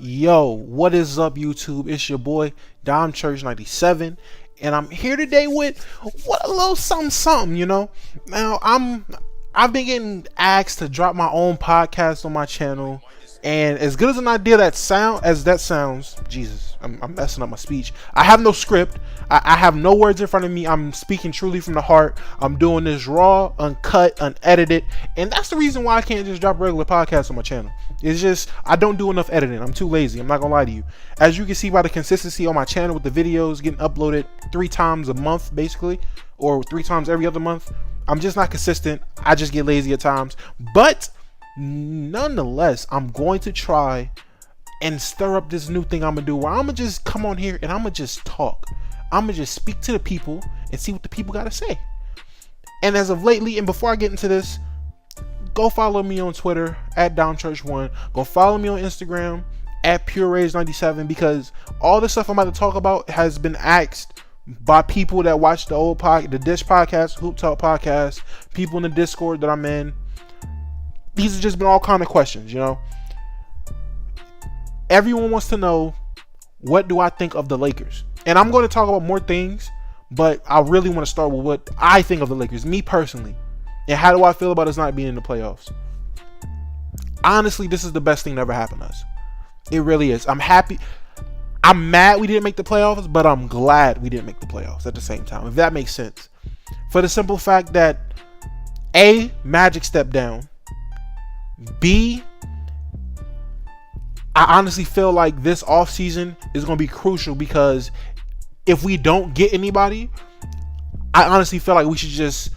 Yo, what is up, YouTube? It's your boy Dom Church 97, and I'm here today with what a little something, Now I've been getting asked to drop my own podcast on my channel, and as good as an idea that sounds, Jesus, I'm messing up my speech. I have no script. I have no words in front of me. I'm speaking truly from the heart. I'm doing this raw, uncut, unedited, and that's the reason why I can't just drop regular podcasts on my channel. It's just I don't do enough editing. I'm too lazy. I'm not gonna lie to you. As you can see by the consistency on my channel with the videos getting uploaded 3 times a month, basically, or 3 times every other month, I'm just not consistent. I just get lazy at times. But nonetheless, I'm going to try and stir up this new thing I'm gonna do where I'm gonna just come on here and I'm gonna just talk. I'm gonna just speak to the people and see what the people gotta say. And as of lately, and before I get into this, go follow me on Twitter at DownChurch1. Go follow me on Instagram at PureRage97, because all the stuff I'm about to talk about has been asked by people that watch the Dish podcast, Hoop Talk podcast, people in the Discord that I'm in. These have just been all kind of questions, Everyone wants to know, what do I think of the Lakers? And I'm going to talk about more things, but I really want to start with what I think of the Lakers, me personally. And how do I feel about us not being in the playoffs? Honestly, this is the best thing that ever happened to us. It really is. I'm happy. I'm mad we didn't make the playoffs, but I'm glad we didn't make the playoffs at the same time, if that makes sense. For the simple fact that, A, Magic stepped down. B, I honestly feel like this offseason is going to be crucial, because if we don't get anybody, I honestly feel like we should just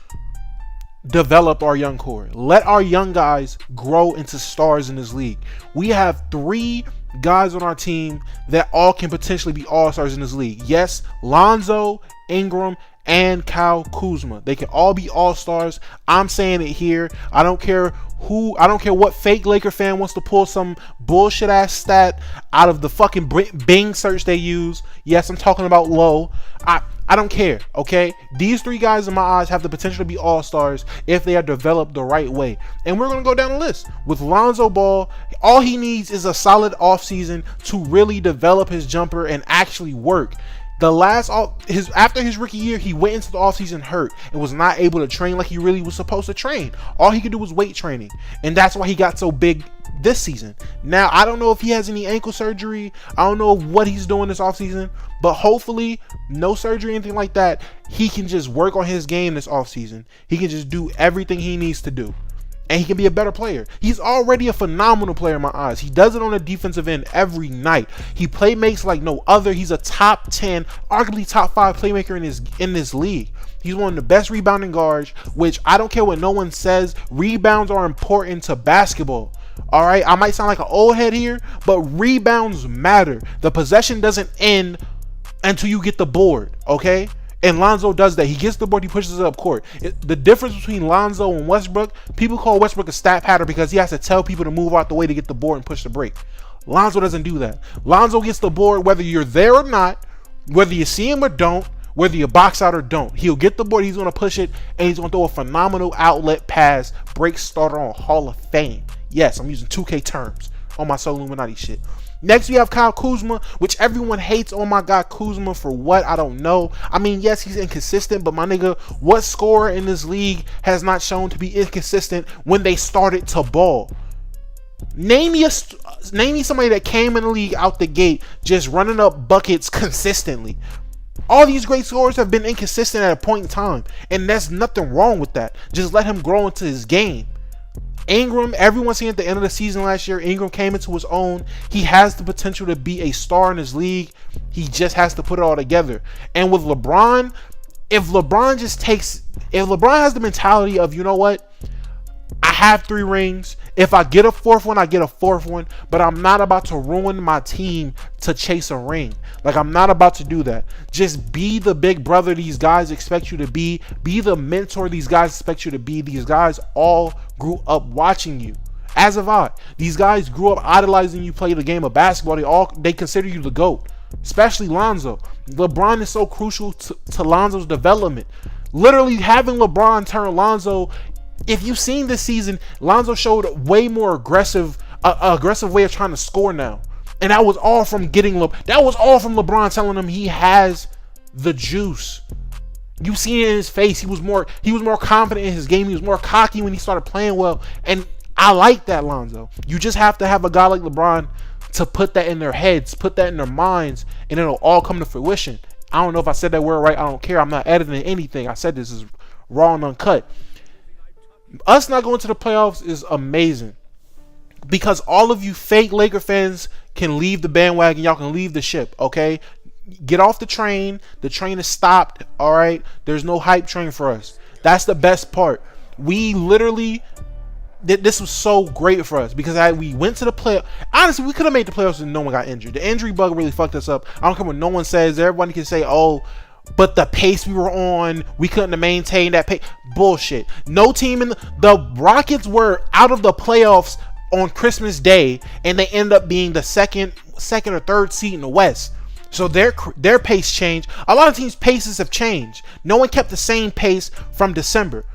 develop our young core. Let our young guys grow into stars in this league. We have 3 guys on our team that all can potentially be all-stars in this league. Yes, Lonzo, Ingram, and Kyle Kuzma. They can all be all-stars. I'm saying it here. I don't care what fake Laker fan wants to pull some bullshit ass stat out of the fucking Bing search they use. Yes, I'm talking about low. I don't care, okay? These 3 guys in my eyes have the potential to be all-stars if they are developed the right way. And we're going to go down the list. With Lonzo Ball, all he needs is a solid offseason to really develop his jumper and actually work. After his rookie year, he went into the offseason hurt and was not able to train like he really was supposed to train. All he could do was weight training, and that's why he got so big this season. Now, I don't know if he has any ankle surgery. I don't know what he's doing this offseason, but hopefully no surgery, anything like that. He can just work on his game this offseason. He can just do everything he needs to do, and he can be a better player. He's already a phenomenal player in my eyes. He does it on the defensive end every night. He makes like no other. He's a top 10, arguably top 5 playmaker in this league. He's one of the best rebounding guards, which I don't care what no one says. Rebounds are important to basketball. All right, I might sound like an old head here, but rebounds matter. The possession doesn't end until you get the board, okay? And Lonzo does that. He gets the board, he pushes it up court. The difference between Lonzo and Westbrook, people call Westbrook a stat pattern because he has to tell people to move out the way to get the board and push the break. Lonzo doesn't do that. Lonzo gets the board whether you're there or not, whether you see him or don't, whether you box out or don't. He'll get the board, he's going to push it, and he's going to throw a phenomenal outlet pass, break starter on Hall of Fame. Yes, I'm using 2K terms on my Soul Illuminati shit. Next, we have Kyle Kuzma, which everyone hates. Oh my God, Kuzma for what? I don't know. I mean, yes, he's inconsistent, but my nigga, what scorer in this league has not shown to be inconsistent when they started to ball? Name me somebody that came in the league out the gate just running up buckets consistently. All these great scorers have been inconsistent at a point in time, and there's nothing wrong with that. Just let him grow into his game. Ingram, everyone seen at the end of the season last year, Ingram came into his own. He has the potential to be a star in his league. He just has to put it all together. And with LeBron, if LeBron has the mentality of, you know what, I have 3 rings. If I get a 4th one, I get a 4th one. But I'm not about to ruin my team to chase a ring. Like, I'm not about to do that. Just be the big brother these guys expect you to be. Be the mentor these guys expect you to be. These guys all grew up watching you. As have I. These guys grew up idolizing you play the game of basketball. They consider you the GOAT. Especially Lonzo. LeBron is so crucial to Lonzo's development. Literally having LeBron turn Lonzo, if you've seen this season, Lonzo showed way more aggressive way of trying to score now. And that was all from that was all from LeBron telling him he has the juice. You see it in his face. He was more confident in his game. He was more cocky when he started playing well. And I like that, Lonzo. You just have to have a guy like LeBron to put that in their heads, put that in their minds, and it'll all come to fruition. I don't know if I said that word right. I don't care. I'm not editing anything. I said this is raw and uncut. Us not going to the playoffs is amazing because all of you fake Laker fans can leave the bandwagon. Y'all can leave the ship, okay? Get off the train. The train is stopped, all right? There's no hype train for us. That's the best part. We literally... This was so great for us because we went to the playoffs. Honestly, we could have made the playoffs and no one got injured. The injury bug really fucked us up. I don't care what no one says. Everybody can say, oh, but the pace we were on, we couldn't have maintained that pace. Bullshit. No team in the Rockets were out of the playoffs on Christmas Day, and they end up being the second or third seed in the West. So their pace changed. A lot of teams' paces have changed. No one kept the same pace from December.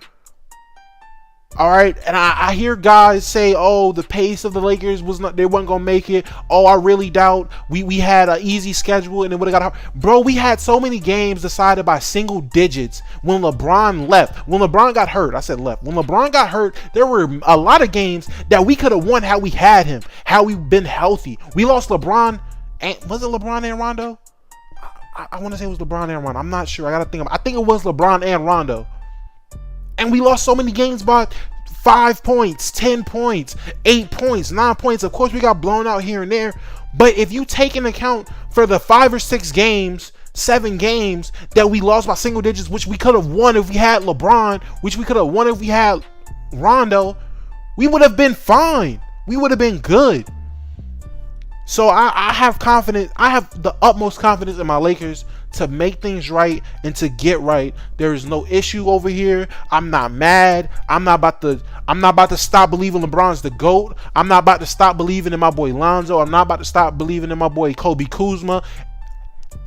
All right, and I hear guys say, "Oh, the pace of the Lakers was not; they weren't gonna make it." Oh, I really doubt we had an easy schedule and it would have got hard. Bro, we had so many games decided by single digits when LeBron left. When LeBron got hurt, I said left. When LeBron got hurt, there were a lot of games that we could have won had we had him, had we been healthy. We lost LeBron, and was it LeBron and Rondo? I want to say it was LeBron and Rondo. I'm not sure. I gotta think. I think it was LeBron and Rondo. And we lost so many games by 5 points, 10 points, 8 points, 9 points. Of course, we got blown out here and there. But if you take into account for the 5 or 6 games, 7 games that we lost by single digits, which we could have won if we had LeBron, which we could have won if we had Rondo, we would have been fine. We would have been good. So I have confidence. I have the utmost confidence in my Lakers to make things right and to get right. There is no issue over here. I'm not mad. I'm not about to stop believing LeBron's the GOAT. I'm not about to stop believing in my boy Lonzo. I'm not about to stop believing in my boy Kobe Kuzma.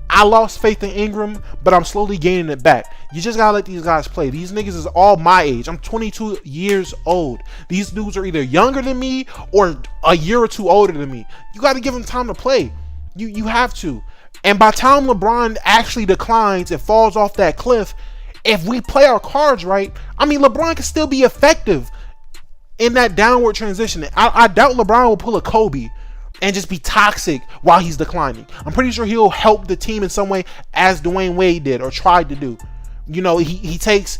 I lost faith in Ingram, but I'm slowly gaining it back. You just gotta let these guys play. These niggas is all my age. I'm 22 years old. These dudes are either younger than me or a year or two older than me. You gotta give them time to play. You have to. And by the time LeBron actually declines and falls off that cliff, if we play our cards right, I mean, LeBron can still be effective in that downward transition. I doubt LeBron will pull a Kobe and just be toxic while he's declining. I'm pretty sure he'll help the team in some way, as Dwayne Wade did or tried to do. You know, he takes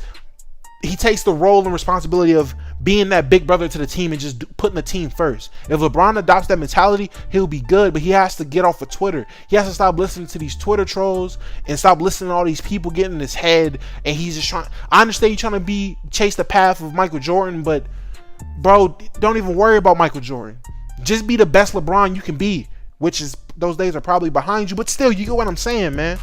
the role and responsibility of being that big brother to the team and just putting the team first. If LeBron adopts that mentality, he'll be good, but he has to get off of Twitter. He has to stop listening to these Twitter trolls and stop listening to all these people getting in his head. And he's just trying. I understand you're trying to chase the path of Michael Jordan, but bro, don't even worry about Michael Jordan. Just be the best LeBron you can be, which is, those days are probably behind you, but still, you get what I'm saying, man.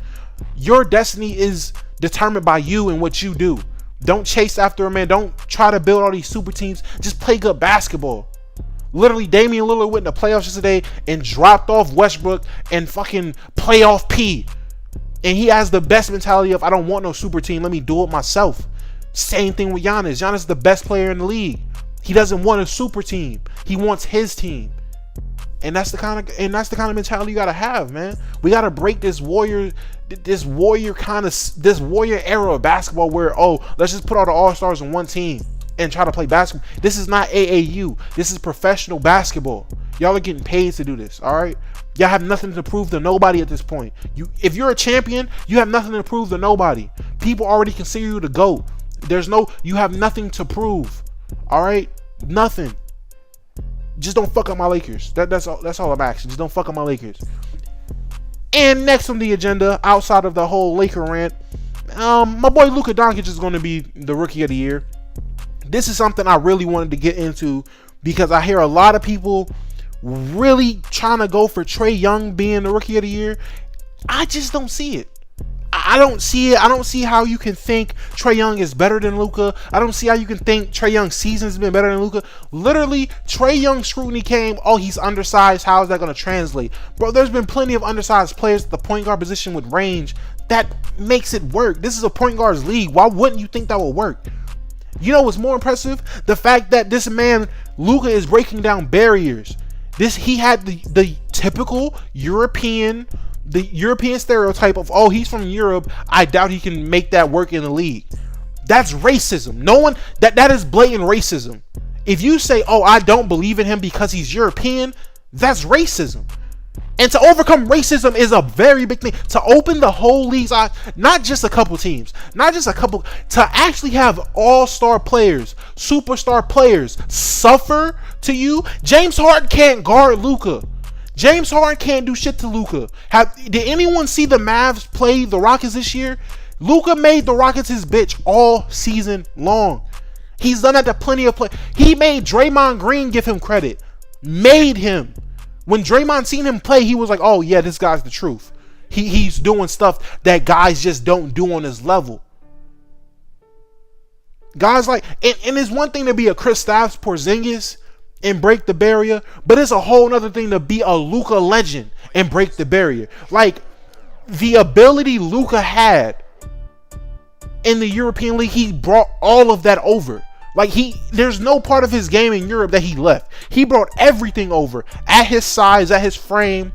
Your destiny is determined by you and what you do. Don't chase after a man. Don't try to build all these super teams. Just play good basketball. Literally, Damian Lillard went in the playoffs yesterday and dropped off Westbrook and fucking playoff P. And he has the best mentality of, I don't want no super team. Let me do it myself. Same thing with Giannis. Giannis is the best player in the league. He doesn't want a super team. He wants his team. And that's the kind of mentality you gotta have, man. We gotta break this warrior era of basketball where, oh, let's just put all the all-stars in one team and try to play basketball. This is not AAU. This is professional basketball. Y'all are getting paid to do this, all right? Y'all have nothing to prove to nobody at this point. If you're a champion, you have nothing to prove to nobody. People already consider you the GOAT. You have nothing to prove, all right? Nothing. Just don't fuck up my Lakers. That's all I'm asking. Just don't fuck up my Lakers. And next on the agenda, outside of the whole Laker rant, my boy Luka Doncic is going to be the Rookie of the Year. This is something I really wanted to get into because I hear a lot of people really trying to go for Trae Young being the Rookie of the Year. I just don't see it. I don't see it. I don't see how you can think Trae Young is better than Luka. I don't see how you can think Trae Young's season's been better than Luka. Literally, Trae Young scrutiny came, oh, he's undersized. How is that going to translate? Bro, there's been plenty of undersized players at the point guard position with range that makes it work. This is a point guard's league. Why wouldn't you think that would work? You know what's more impressive? The fact that this man, Luka, is breaking down barriers. He had the typical European stereotype of, oh, he's from Europe, I doubt he can make that work in the league. That's racism. No one, that is blatant racism. If you say, oh, I don't believe in him because he's European, that's racism. And to overcome racism is a very big thing. To open the whole league's eyes, not just a couple teams, to actually have all-star players, superstar players suffer to you. James Harden can't guard Luka. James Harden can't do shit to Luka. Did anyone see the Mavs play the Rockets this year? Luka made the Rockets his bitch all season long. He's done that to plenty of play. He made Draymond Green give him credit. Made him. When Draymond seen him play, he was like, oh yeah, this guy's the truth. He's doing stuff that guys just don't do on his level. Guys like, and it's one thing to be a Kristaps Porzingis and break the barrier, but it's a whole nother thing to be a Luka legend and break the barrier. Like, the ability Luka had in the European League, he brought all of that over. Like, there's no part of his game in Europe that he left. He brought everything over at his size, at his frame.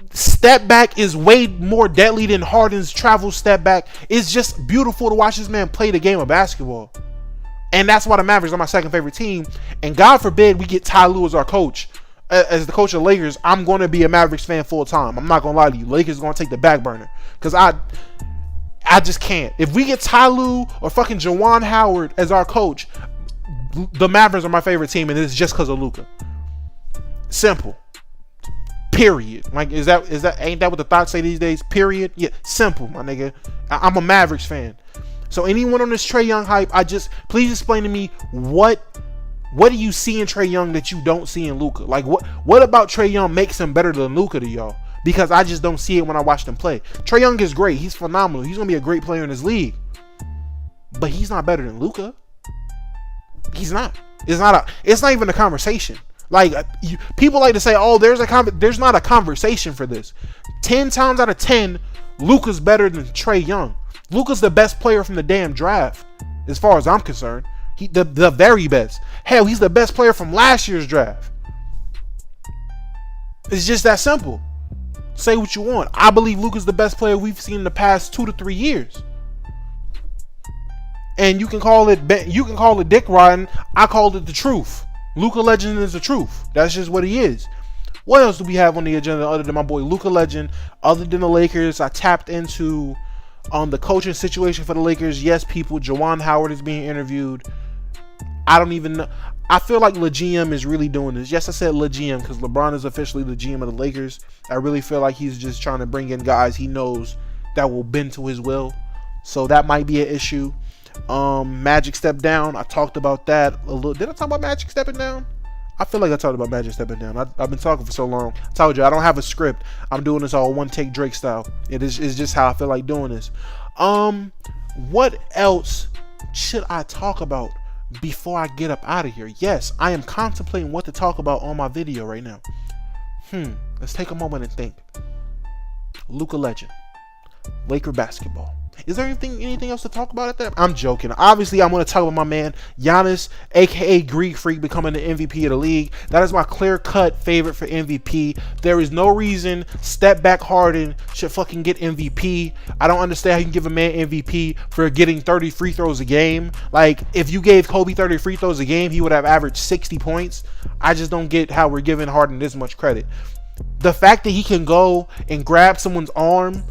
Step back is way more deadly than Harden's travel step back. It's just beautiful to watch this man play the game of basketball. And that's why the Mavericks are my second favorite team. And God forbid we get Ty Lue as our coach, as the coach of the Lakers. I'm going to be a Mavericks fan full time. I'm not going to lie to you. Lakers are going to take the back burner. Because I just can't. If we get Ty Lue or fucking Juwan Howard as our coach, the Mavericks are my favorite team, and it's just because of Luka. Simple. Period. Like, ain't that what the thoughts say these days? Period. Yeah, simple, my nigga. I'm a Mavericks fan. So anyone on this Trae Young hype, please explain to me what do you see in Trae Young that you don't see in Luka? Like, what about Trae Young makes him better than Luka to y'all? Because I just don't see it when I watch them play. Trae Young is great. He's phenomenal. He's going to be a great player in this league. But he's not better than Luka. He's not. It's not even a conversation. Like, people like to say, oh, there's not a conversation for this. 10 times out of 10, Luka's better than Trae Young. Luka's the best player from the damn draft, as far as I'm concerned. The very best. Hell, he's the best player from last year's draft. It's just that simple. Say what you want. I believe Luka's the best player we've seen in the past 2 to 3 years. And you can call it dick riding. I called it the truth. Luka Legend is the truth. That's just what he is. What else do we have on the agenda other than my boy Luka Legend? Other than the Lakers, I tapped into the coaching situation for the Lakers. Yes, people, Juwan Howard is being interviewed. I don't even know. I feel like the GM is really doing this. Yes, I said the GM because LeBron is officially the GM of the Lakers. I really feel like he's just trying to bring in guys he knows that will bend to his will. So that might be an issue. Magic stepped down. I talked about that a little. Did I talk about Magic stepping down? I feel like I talked about Magic stepping down. I've been talking for so long. I told you I don't have a script. I'm doing this all one take Drake style. It's just how I feel like doing this. What else should I talk about before I get up out of here? Yes, I am contemplating what to talk about on my video right now. Let's take a moment and think. Luka Legend, Laker basketball. Is there anything else to talk about at that? I'm joking. Obviously, I'm going to talk about my man Giannis, aka Greek Freak, becoming the MVP of the league. That is my clear-cut favorite for MVP. There is no reason step back Harden should fucking get MVP. I don't understand how you can give a man MVP for getting 30 free throws a game. Like, if you gave Kobe 30 free throws a game, he would have averaged 60 points. I just don't get how we're giving Harden this much credit. The fact that he can go and grab someone's arm,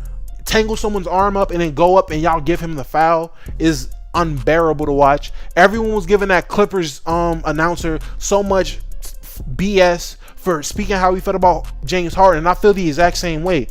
tangle someone's arm up and then go up and y'all give him the foul is unbearable to watch. Everyone was giving that Clippers announcer so much BS for speaking how he felt about James Harden, and I feel the exact same way.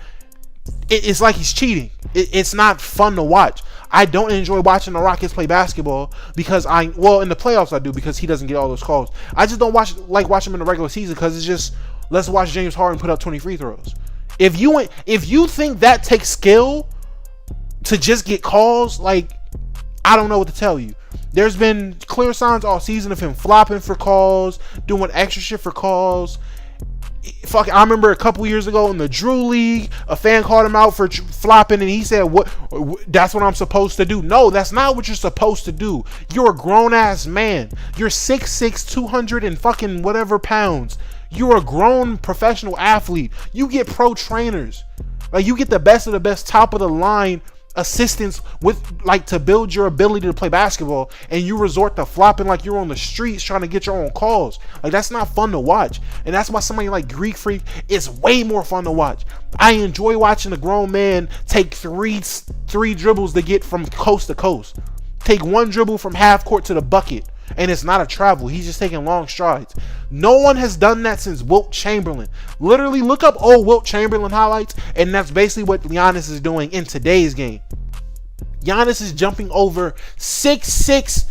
It's like he's cheating. It's not fun to watch. I don't enjoy watching the Rockets play basketball because in the playoffs I do, because he doesn't get all those calls. I just don't like watching him in the regular season because it's just, let's watch James Harden put up 20 free throws. If you think that takes skill to just get calls, like, I don't know what to tell you. There's been clear signs all season of him flopping for calls, doing extra shit for calls. Fuck, I remember a couple years ago in the Drew League, a fan called him out for flopping, and he said, "What? That's what I'm supposed to do." No, that's not what you're supposed to do. You're a grown ass man. You're 6'6", 200 and fucking whatever pounds. You're a grown professional athlete. You get pro trainers. Like, you get the best of the best, top of the line assistants with, like, to build your ability to play basketball, and you resort to flopping like you're on the streets trying to get your own calls. Like, that's not fun to watch. And that's why somebody like Greek Freak is way more fun to watch. I enjoy watching a grown man take three dribbles to get from coast to coast. Take one dribble from half court to the bucket, and it's not a travel. He's just taking long strides. No one has done that since Wilt Chamberlain. Literally, look up old Wilt Chamberlain highlights, and that's basically what Giannis is doing in today's game. Giannis is jumping over 6'6"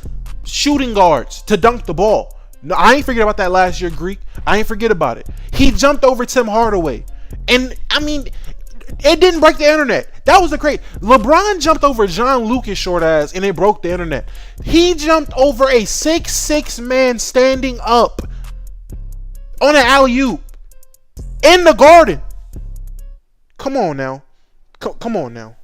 shooting guards to dunk the ball. No, I ain't forget about that last year, Greek. I ain't forget about it. He jumped over Tim Hardaway. And, I mean, it didn't break the internet. That was the crazy. LeBron jumped over John Lucas short ass, and it broke the internet. He jumped over a 6'6" man standing up on an alley-oop in the Garden. Come on now. Come on now.